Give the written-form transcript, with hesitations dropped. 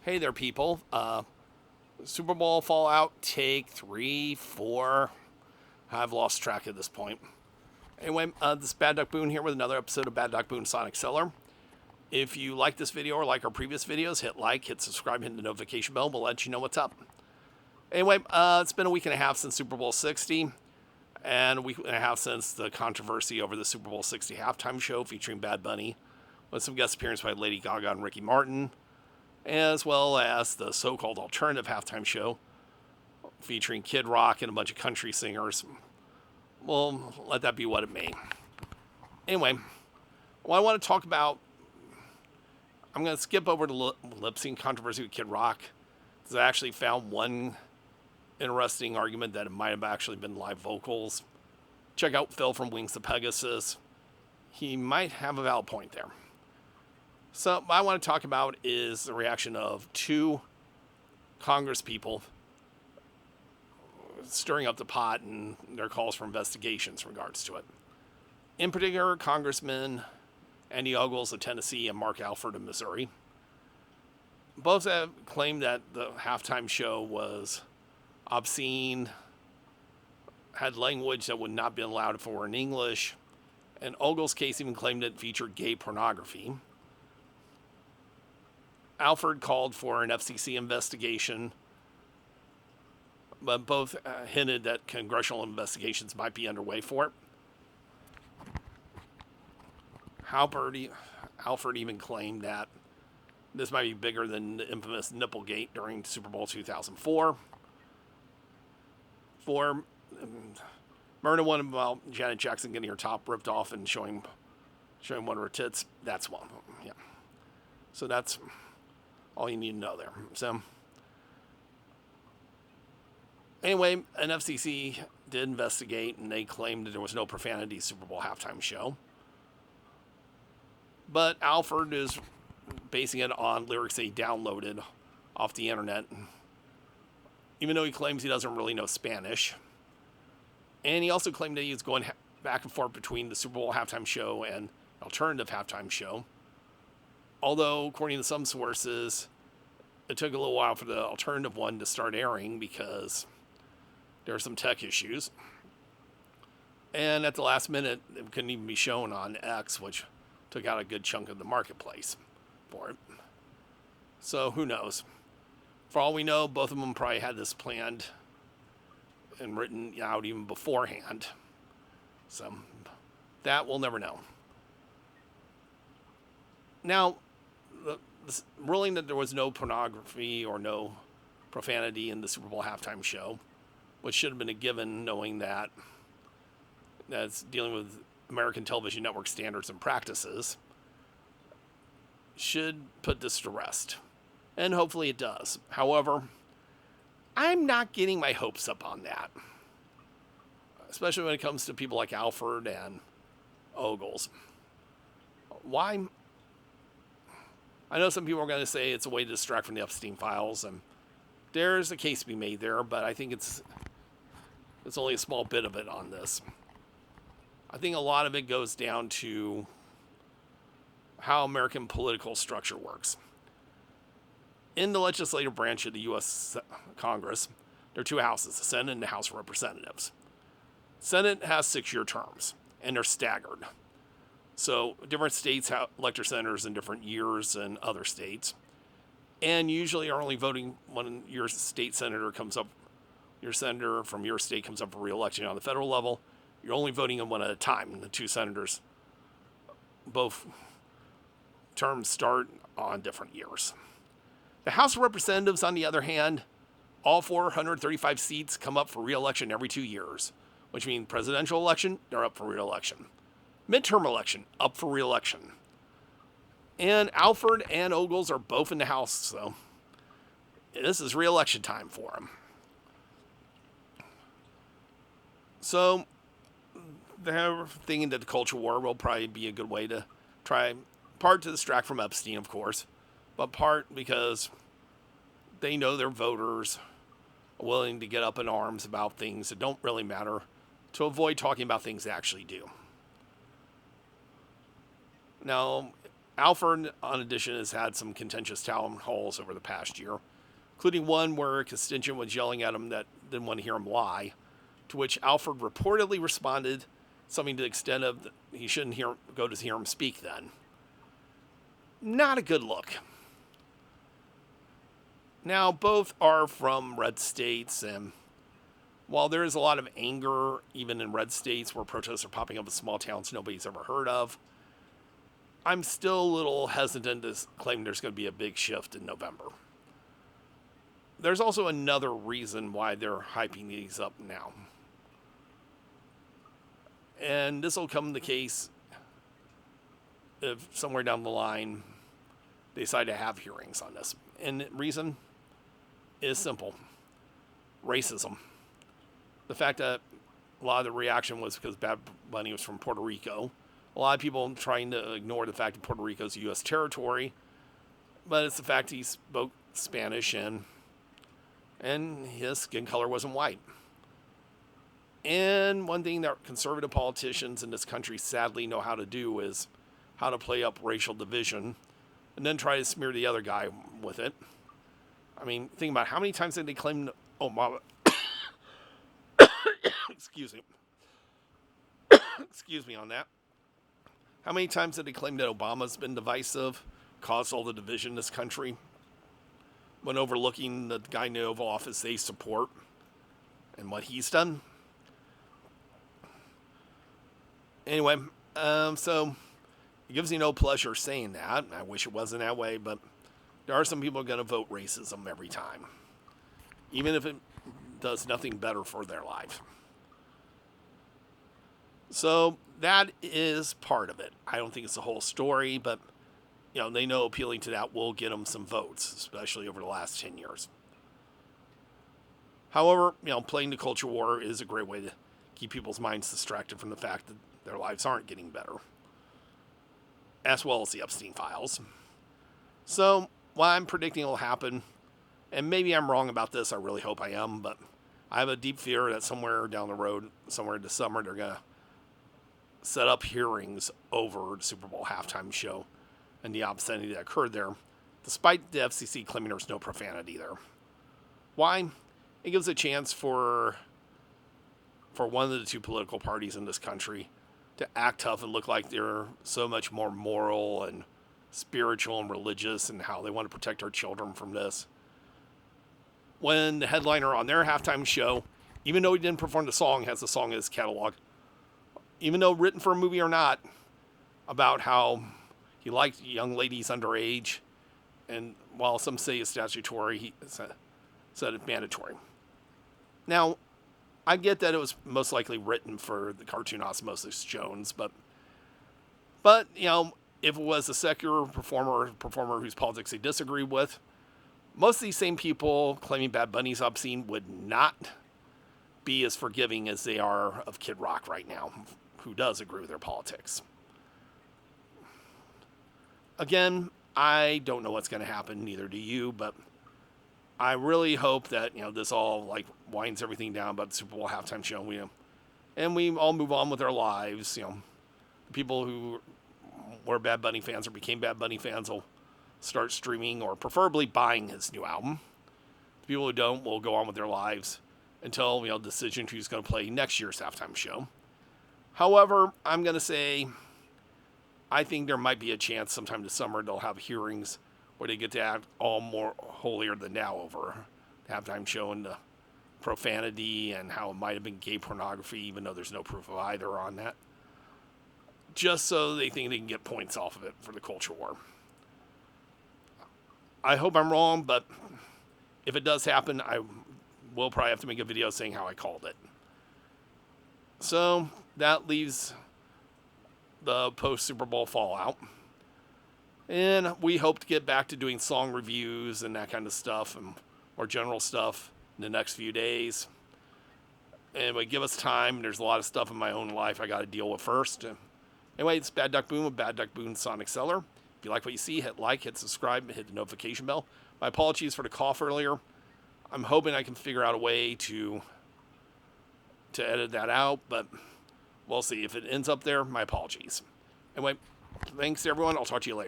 Hey there, people. Super Bowl fallout, take 3, 4. I've lost track at this point. Anyway, this is Bad Duck Boone here with another episode of Bad Duck Boone Sonic Seller. If you like this video or like our previous videos, hit like, hit subscribe, hit the notification bell. We'll let you know what's up. Anyway, it's been a week and a half since Super Bowl 60, and a week and a half since the controversy over the Super Bowl 60 halftime show featuring Bad Bunny, with some guest appearances by Lady Gaga and Ricky Martin, as well as the so-called alternative halftime show featuring Kid Rock and a bunch of country singers. Well, let that be what it may. Anyway, what I want to talk about, I'm going to skip over the lip sync controversy with Kid Rock, because I actually found one interesting argument that it might have actually been live vocals. Check out Phil from Wings to Pegasus. He might have a valid point there. So what I want to talk about is the reaction of two Congress people stirring up the pot and their calls for investigations in regards to it. In particular, Congressman Andy Ogles of Tennessee and Mark Alford of Missouri. Both have claimed that the halftime show was obscene, had language that would not be allowed for in English, and Ogles' case even claimed it featured gay pornography. Alford called for an FCC investigation, but both hinted that congressional investigations might be underway for it. Alford even claimed that this might be bigger than the infamous Nipplegate during Super Bowl 2004. Myrna one about Janet Jackson getting her top ripped off and showing one of her tits. That's one. Yeah. So that's all you need to know there. So anyway, an FCC did investigate, and they claimed that there was no profanity Super Bowl halftime show. But Alford is basing it on lyrics that he downloaded off the internet, even though he claims he doesn't really know Spanish. And he also claimed that he was going back and forth between the Super Bowl halftime show and alternative halftime show. Although, according to some sources, it took a little while for the alternative one to start airing because there are some tech issues. And at the last minute, it couldn't even be shown on X, which took out a good chunk of the marketplace for it. So who knows? For all we know, both of them probably had this planned and written out even beforehand. So that we'll never know. Now, the ruling that there was no pornography or no profanity in the Super Bowl halftime show, which should have been a given, knowing that that's dealing with American television network standards and practices, should put this to rest. And hopefully it does. However, I'm not getting my hopes up on that, especially when it comes to people like Alford and Ogles. Why? I know some people are going to say it's a way to distract from the Epstein files, and there's a case to be made there, but I think it's only a small bit of it on this. I think a lot of it goes down to how American political structure works. In the legislative branch of the U.S. Congress, there are two houses, the Senate and the House of Representatives. Senate has 6-year terms, and they're staggered. So different states have elect their senators in different years than other states. And usually are only voting when your state senator comes up, your senator from your state comes up for re-election on the federal level. You're only voting on one at a time. And the two senators, both terms start on different years. The House of Representatives, on the other hand, all 435 seats come up for re-election every 2 years, which means presidential election, they're up for re-election. Midterm election, up for re-election. And Alford and Ogles are both in the House, so this is re-election time for them. So they're thinking that the culture war will probably be a good way to try, part to distract from Epstein, of course, but part because they know their voters are willing to get up in arms about things that don't really matter to avoid talking about things they actually do. Now, Alford, in addition, has had some contentious town halls over the past year, including one where a constituent was yelling at him that didn't want to hear him lie, to which Alford reportedly responded something to the extent of he shouldn't go to hear him speak then. Not a good look. Now, both are from red states, and while there is a lot of anger, even in red states where protests are popping up in small towns nobody's ever heard of, I'm still a little hesitant to claim there's going to be a big shift in November. There's also another reason why they're hyping these up now. And this will come the case if somewhere down the line they decide to have hearings on this. And the reason is simple. Racism. The fact that a lot of the reaction was because Bad Bunny was from Puerto Rico. A lot of people trying to ignore the fact that Puerto Rico is U.S. territory. But it's the fact he spoke Spanish and his skin color wasn't white. And one thing that conservative politicians in this country sadly know how to do is how to play up racial division and then try to smear the other guy with it. I mean, think about how many times did they claim Obama... Excuse me. Excuse me on that. How many times did they claim that Obama's been divisive, caused all the division in this country, when overlooking the guy in the Oval Office they support and what he's done? Anyway, so it gives me no pleasure saying that. I wish it wasn't that way, but there are some people going to vote racism every time, even if it does nothing better for their life. So that is part of it. I don't think it's the whole story, but they know appealing to that will get them some votes, especially over the last 10 years. However, playing the culture war is a great way to keep people's minds distracted from the fact that their lives aren't getting better, as well as the Epstein files. So what I'm predicting will happen, and maybe I'm wrong about this, I really hope I am, but I have a deep fear that somewhere down the road, somewhere this summer, they're going to set up hearings over the Super Bowl halftime show and the obscenity that occurred there, despite the FCC claiming there's no profanity there. Why? It gives a chance for one of the two political parties in this country to act tough and look like they're so much more moral and spiritual and religious and how they want to protect our children from this. When the headliner on their halftime show, even though he didn't perform the song, has the song in his catalog, even though written for a movie or not, about how he liked young ladies underage, and while some say it's statutory, he said it's mandatory. Now, I get that it was most likely written for the cartoon Osmosis Jones, but if it was a secular performer whose politics they disagree with, most of these same people claiming Bad Bunny's obscene would not be as forgiving as they are of Kid Rock right now, who does agree with their politics. Again, I don't know what's going to happen, neither do you, but I really hope that this all winds everything down about the Super Bowl halftime show, and we all move on with our lives. The people who were Bad Bunny fans or became Bad Bunny fans will start streaming or preferably buying his new album. The people who don't will go on with their lives until decision who's going to play next year's halftime show. However, I'm going to say I think there might be a chance sometime this summer they'll have hearings where they get to act all more holier than thou over the halftime show and the profanity and how it might have been gay pornography, even though there's no proof of either on that, just so they think they can get points off of it for the culture war. I hope I'm wrong, but if it does happen, I will probably have to make a video saying how I called it. So that leaves the post-Super Bowl fallout. And we hope to get back to doing song reviews and that kind of stuff and more general stuff in the next few days. And give us time. There's a lot of stuff in my own life I got to deal with first. Anyway, it's Bad Duck Boom with Bad Duck Boom Sonic Seller. If you like what you see, hit like, hit subscribe, hit the notification bell. My apologies for the cough earlier. I'm hoping I can figure out a way to edit that out, but we'll see. If it ends up there, my apologies. Anyway, thanks everyone. I'll talk to you later.